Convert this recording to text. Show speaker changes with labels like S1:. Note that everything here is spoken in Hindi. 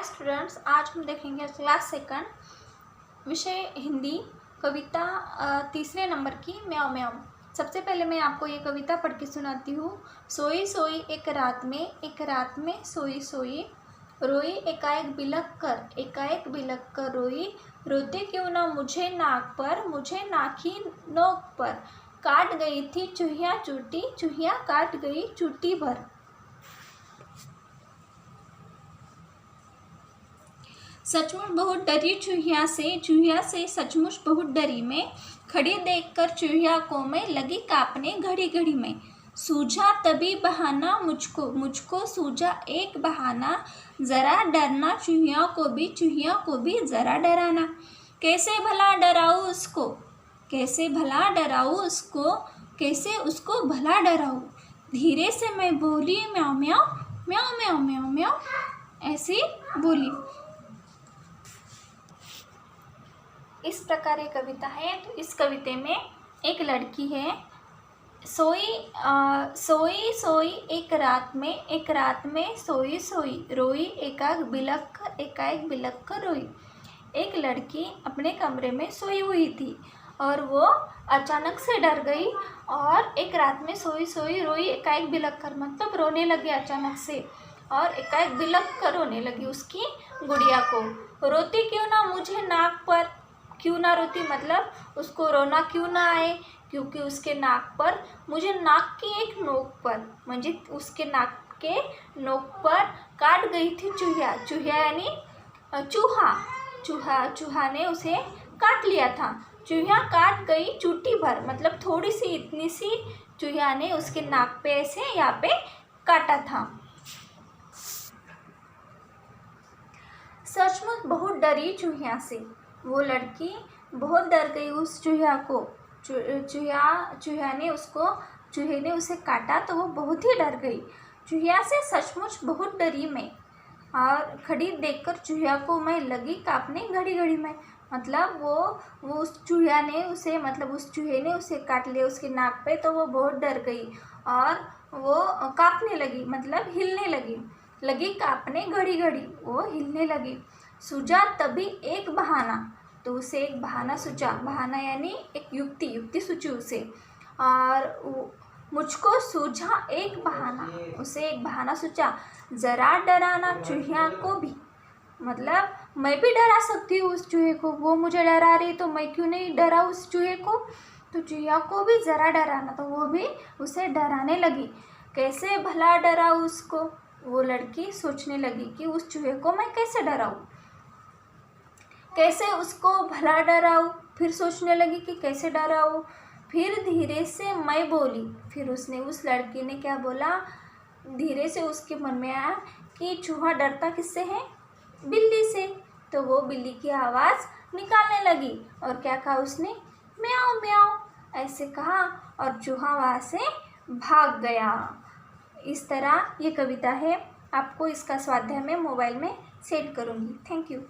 S1: हाय स्टूडेंट्स, आज हम देखेंगे क्लास सेकंड विषय हिंदी कविता तीसरे नंबर की म्याऊं म्याऊं। सबसे पहले मैं आपको ये कविता पढ़ के सुनाती हूँ। सोई सोई एक रात में सोई सोई रोई एकाएक बिलक कर रोई। रोते क्यों ना मुझे नाक ही नोक पर काट गई थी चूहिया काट गई चूटी भर। सचमुच बहुत डरी चूहिया से सचमुच बहुत डरी मैं। खड़ी देखकर चूहिया को मैं लगी कांपने घड़ी घड़ी में। सूझा तभी बहाना मुझको सूझा एक बहाना। जरा डरना चूहिया को भी जरा डराना। कैसे भला डराऊं धीरे से मैं बोली म्याऊं म्याऊं म्याऊं म्याऊं म्याऊं म्याऊं ऐसी बोली। इस प्रकार ये कविता है। तो इस कविते में एक लड़की है। सोई एक रात में सोई रोई एकाएक बिलक कर रोई। एक लड़की अपने कमरे में सोई हुई थी और वो अचानक से डर गई और एक रात में सोई रोई एकाएक बिलक कर, मतलब रोने लगी अचानक से और एकाएक बिलक कर रोने लगी उसकी गुड़िया को। रोती क्यों ना मुझे नाक पर, क्यों ना रोती मतलब उसको रोना क्यों ना आए, क्योंकि उसके नाक पर, मुझे नाक की एक नोक पर, म्हणजे उसके नाक के नोक पर काट गई थी चूहिया यानी चूहा ने उसे काट लिया था। चूहिया काट गई चूटी भर, मतलब थोड़ी सी इतनी सी चूहिया ने उसके नाक पे ऐसे यहाँ पे काटा था। सचमुच बहुत डरी चूहिया से, वो लड़की बहुत डर गई उस चूहिया को। चूहे ने उसे काटा तो वो बहुत ही डर गई। चूहिया से सचमुच बहुत डरी मैं और खड़ी देखकर चूहिया को मैं लगी कांपने घड़ी घड़ी में, मतलब वो उस चूहिया ने उसे, मतलब उस चूहे ने उसे काट लिया उसके नाक पे, तो वो बहुत डर गई और वो कांपने लगी, मतलब हिलने लगी कांपने घड़ी घड़ी, वो हिलने लगी। सूझा तभी एक बहाना, तो उसे एक बहाना सूझा, बहाना यानी एक युक्ति सूझी उसे। और मुझको सूझा एक बहाना, उसे एक बहाना सूझा। जरा डराना चूहिया को भी, मतलब मैं भी डरा सकती हूँ उस चूहे को, वो मुझे डरा रही तो मैं क्यों नहीं डरा उस चूहे को। तो चूहिया को भी जरा डराना, तो वो भी उसे डराने लगी। कैसे भला डराऊँ उसको, वो लड़की सोचने लगी कि उस चूहे को मैं कैसे डराऊँ, कैसे उसको भला डराऊँ। फिर सोचने लगी कि कैसे डराऊँ। फिर धीरे से मैं बोली, फिर उस लड़की ने क्या बोला, धीरे से उसके मन में आया कि चूहा डरता किससे है, बिल्ली से। तो वो बिल्ली की आवाज़ निकालने लगी और क्या कहा उसने, म्याऊं म्याऊं ऐसे कहा और चूहा वहाँ से भाग गया। इस तरह ये कविता है। आपको इसका स्वाध्याय मैं मोबाइल में सेट करूँगी। Thank you.